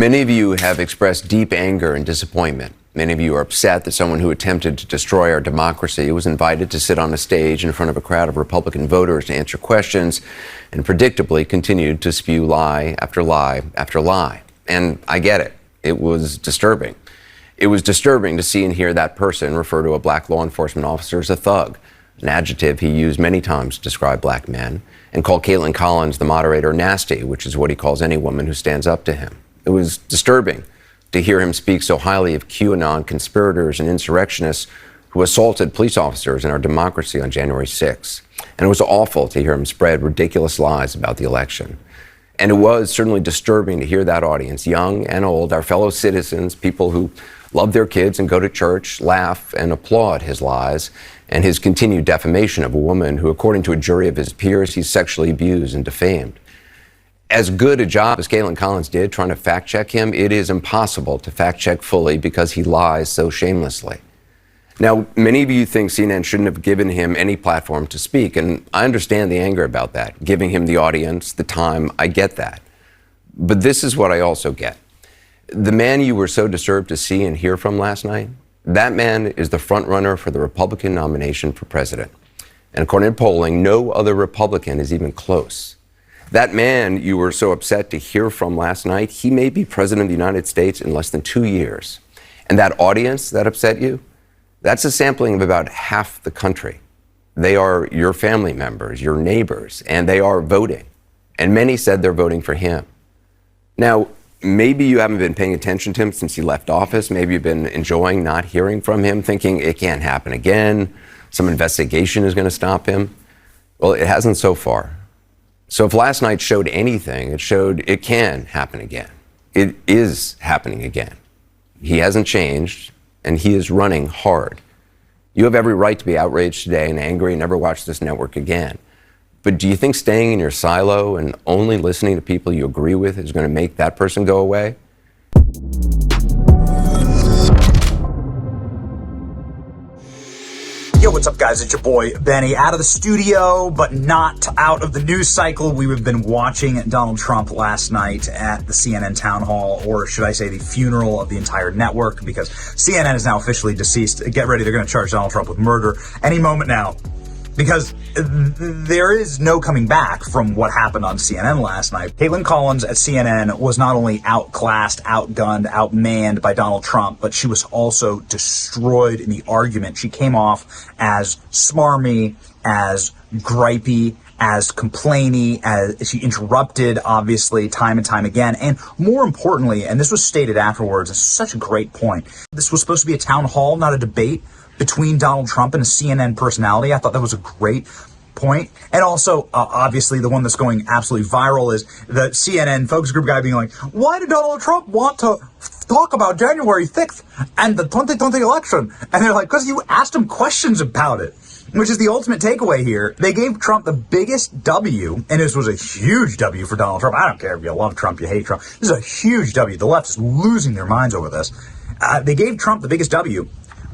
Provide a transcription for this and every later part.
Many of you have expressed deep anger and disappointment. Many of you are upset that someone who attempted to destroy our democracy was invited to sit on a stage in front of a crowd of Republican voters to answer questions and predictably continued to spew lie after lie after lie. And I get it. It was disturbing. It was disturbing to see and hear that person refer to a black law enforcement officer as a thug, an adjective he used many times to describe black men, and call Caitlin Collins, the moderator, nasty, which is what he calls any woman who stands up to him. It was disturbing to hear him speak so highly of QAnon conspirators and insurrectionists who assaulted police officers in our democracy on January 6th. And it was awful to hear him spread ridiculous lies about the election. And it was certainly disturbing to hear that audience, young and old, our fellow citizens, people who love their kids and go to church, laugh and applaud his lies and his continued defamation of a woman who, according to a jury of his peers, he sexually abused and defamed. As good a job as Caitlin Collins did trying to fact-check him, it is impossible to fact-check fully because he lies so shamelessly. Now, many of you think CNN shouldn't have given him any platform to speak, and I understand the anger about that. Giving him the audience, the time, I get that. But this is what I also get. The man you were so disturbed to see and hear from last night, that man is the front runner for the Republican nomination for president. And according to polling, no other Republican is even close. That man you were so upset to hear from last night, he may be president of the United States in less than 2 years. And that audience that upset you, that's a sampling of about half the country. They are your family members, your neighbors, and they are voting. And many said they're voting for him. Now, maybe you haven't been paying attention to him since he left office. Maybe you've been enjoying not hearing from him, thinking it can't happen again. Some investigation is going to stop him. Well, it hasn't so far. So if last night showed anything, it showed it can happen again. It is happening again. He hasn't changed, and he is running hard. You have every right to be outraged today and angry and never watch this network again. But do you think staying in your silo and only listening to people you agree with is going to make that person go away? Yo, what's up, guys? It's your boy, Benny, out of the studio, but not out of the news cycle. We've been watching Donald Trump last night at the CNN town hall, or should I say the funeral of the entire network, because CNN is now officially deceased. Get ready, they're going to charge Donald Trump with murder any moment now, because there is no coming back from what happened on CNN last night. Caitlin Collins at CNN was not only outclassed, outgunned, outmanned by Donald Trump, but she was also destroyed in the argument. She came off as smarmy, as gripey, as complainy, as she interrupted, obviously, time and time again. And more importantly, and this was stated afterwards, it's such a great point, this was supposed to be a town hall, not a debate between Donald Trump and a CNN personality. I thought that was a great point. And also, obviously, the one that's going absolutely viral is the CNN focus group guy being like, why did Donald Trump want to talk about January 6th and the 2020 election? And they're like, because you asked him questions about it, which is the ultimate takeaway here. They gave Trump the biggest W, and this was a huge W for Donald Trump. I don't care if you love Trump, you hate Trump. This is a huge W. The left is losing their minds over this. They gave Trump the biggest W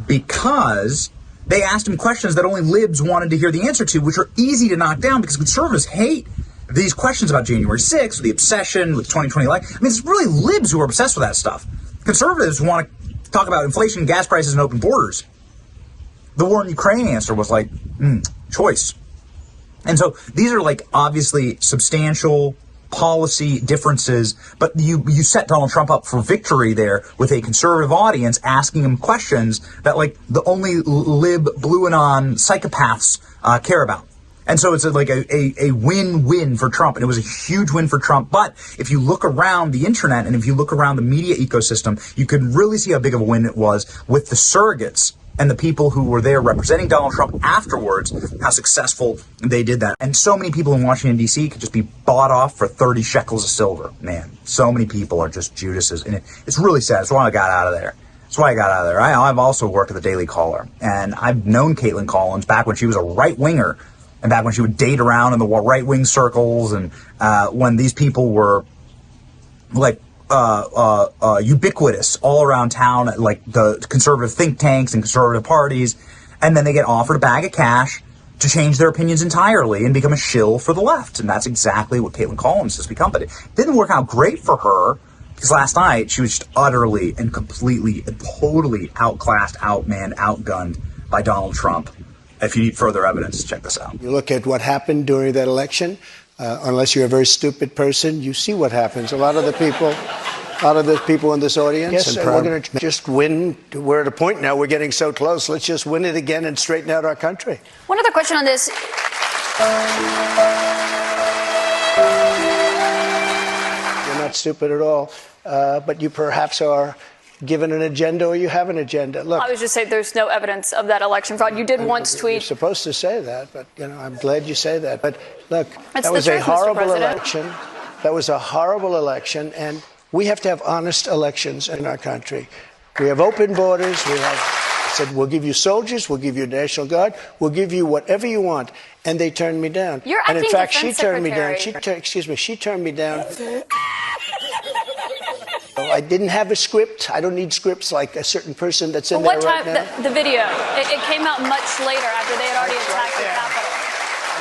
because they asked him questions that only libs wanted to hear the answer to, which are easy to knock down because conservatives hate these questions about January 6th, the obsession with 2020 election. I mean, it's really libs who are obsessed with that stuff. Conservatives want to talk about inflation, gas prices, and open borders. The war in Ukraine answer was like, choice. And so these are like obviously substantial policy differences, but you set Donald Trump up for victory there with a conservative audience asking him questions that like the only lib blue anon psychopaths care about. And so it's like a win-win for Trump, and it was a huge win for Trump. But if you look around the internet and if you look around the media ecosystem, you can really see how big of a win it was with the surrogates and the people who were there representing Donald Trump afterwards, how successful they did that. And so many people in Washington, D.C. could just be bought off for 30 shekels of silver. Man, so many people are just Judases. And it's really sad. That's why I got out of there. I've also worked at the Daily Caller. And I've known Caitlin Collins back when she was a right-winger and back when she would date around in the right-wing circles and when these people were like ubiquitous all around town, like the conservative think tanks and conservative parties, and then they get offered a bag of cash to change their opinions entirely and become a shill for the left. And that's exactly what Caitlin Collins has become. But it didn't work out great for her Because last night, she was just utterly and completely and totally outclassed, outmanned, outgunned by Donald Trump. If you need further evidence, check this out. You look at what happened during that election. Unless you're a very stupid person, you see what happens. A lot of the people in this audience. Yes, we're going to just win. We're at a point now. We're getting so close. Let's just win it again and straighten out our country. One other question on this. You're not stupid at all, but you perhaps are given an agenda or you have an agenda. Look, I was just saying there's no evidence of that election fraud. You did once tweet. You're supposed to say that, but I'm glad you say that. But look, That's that was truth, a horrible Mr. President. election. That was a horrible election, and we have to have honest elections in our country. We have open borders. We have said, we'll give you soldiers, we'll give you National Guard, we'll give you whatever you want. And they turned me down. You're and in acting fact, defense she turned me down. secretary. She turned me down. I didn't have a script. I don't need scripts like a certain person that's in there right now. The video, it came out much later after they had already attacked the Capitol.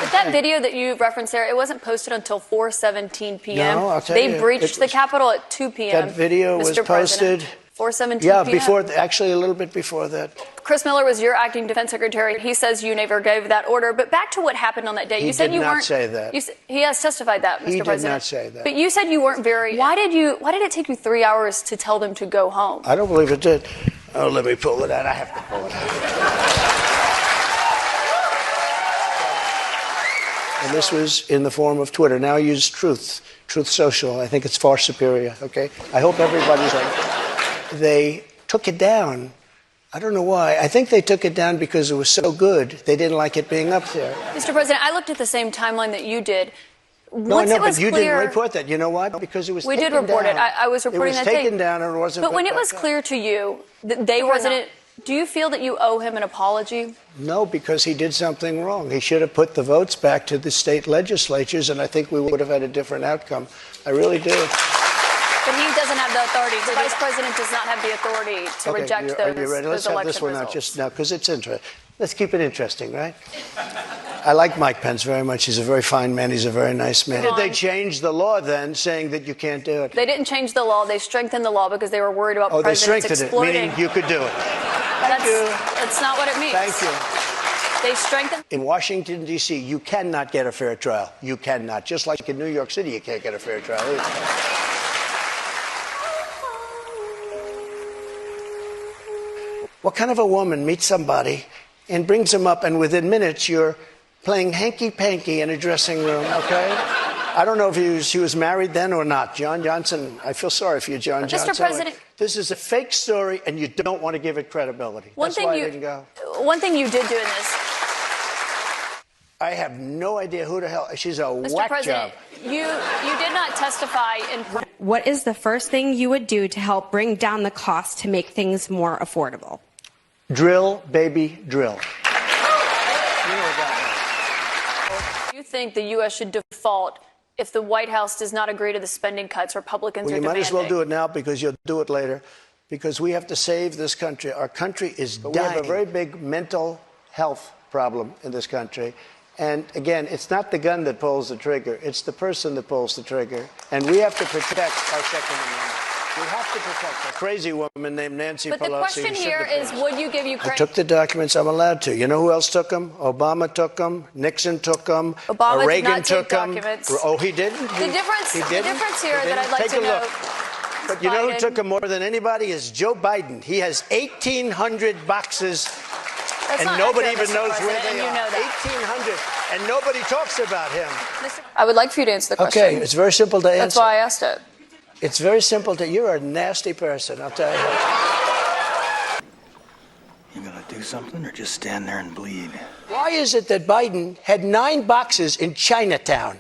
But that video that you referenced there, it wasn't posted until 4:17 p.m. No, I'll tell they you, breached the Capitol at 2 p.m. That video was posted 4:17 Yeah, p.m. actually a little bit before that. Chris Miller was your acting defense secretary. He says you never gave that order. But back to what happened on that day. You said you weren't. He did not say that. He has testified that, Mr. President. He did not say that. But you said you weren't very. Why did it take you 3 hours to tell them to go home? I don't believe it did. Oh, let me pull it out. I have to pull it out. And this was in the form of Twitter. Now I use Truth Social. I think it's far superior, okay? I hope everybody's like, they took it down. I don't know why. I think they took it down because it was so good. They didn't like it being up there. Mr. President, I looked at the same timeline that you did. No, I know, but you didn't report that. You know why? Because it was taken down. We did report it. I was reporting that day. It was taken down and it wasn't. But when it was clear to you that they were not, do you feel that you owe him an apology? No, because he did something wrong. He should have put the votes back to the state legislatures, and I think we would have had a different outcome. I really do. But he doesn't have the authority. The vice president does not have the authority to reject those election results. Let's have this one out just now, because it's interesting. Let's keep it interesting, right? I like Mike Pence very much. He's a very fine man. He's a very nice man. Did they change the law then, saying that you can't do it? They didn't change the law. They strengthened the law because they were worried about presidents exploiting. Oh, they strengthened it, meaning you could do it. That's not what it means. Thank you. They strengthened. In Washington, D.C., you cannot get a fair trial. You cannot. Just like in New York City, you can't get a fair trial either. What kind of a woman meets somebody and brings him up, and within minutes you're playing hanky-panky in a dressing room, okay? I don't know if she was married then or not. John Johnson, I feel sorry for you, John Johnson. Mr. President, this is a fake story, and you don't want to give it credibility. That's why I didn't go. One thing you did do in this. I have no idea who the hell. She's a Mr. whack President, job. you did not testify in. What is the first thing you would do to help bring down the cost to make things more affordable? Drill, baby, drill. Do you think the U.S. should default if the White House does not agree to the spending cuts Republicans are demanding? You might as well do it now because you'll do it later. Because we have to save this country. Our country is dying. We have a very big mental health problem in this country. And again, it's not the gun that pulls the trigger. It's the person that pulls the trigger. And we have to protect our Second Amendment. We have to protect a crazy woman named Nancy Pelosi. But the question here is, would you give Ukraine? I took the documents. I'm allowed to. You know who else took them? Obama took them. Nixon took them. Obama Reagan did not took take them. documents. Oh, he didn't? The difference here that I'd like Take to a know. look. But you know who took them more than anybody is Joe Biden. He has 1,800 boxes. And nobody even knows where they are. 1,800. And nobody talks about him. I would like for you to answer the question. Okay, it's very simple to answer. That's why I asked it. It's very simple to. You're a nasty person, I'll tell you. You gonna do something or just stand there and bleed? Why is it that Biden had 9 boxes in Chinatown?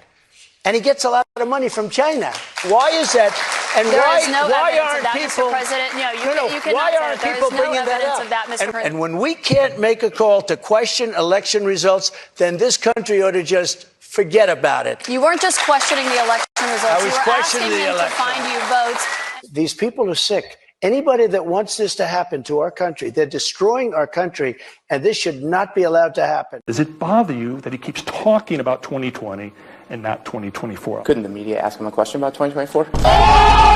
And he gets a lot of money from China. Why is that? And why aren't people? Mr. President, you cannot why say aren't that. people There is bringing no that evidence up? of that, Mr. President. And when we can't make a call to question election results, then this country ought to just forget about it. You weren't just questioning the election results. I was you were questioning asking the him election. to find you votes. These people are sick. Anybody that wants this to happen to our country, they're destroying our country, and this should not be allowed to happen. Does it bother you that he keeps talking about 2020 and not 2024? Couldn't the media ask him a question about 2024?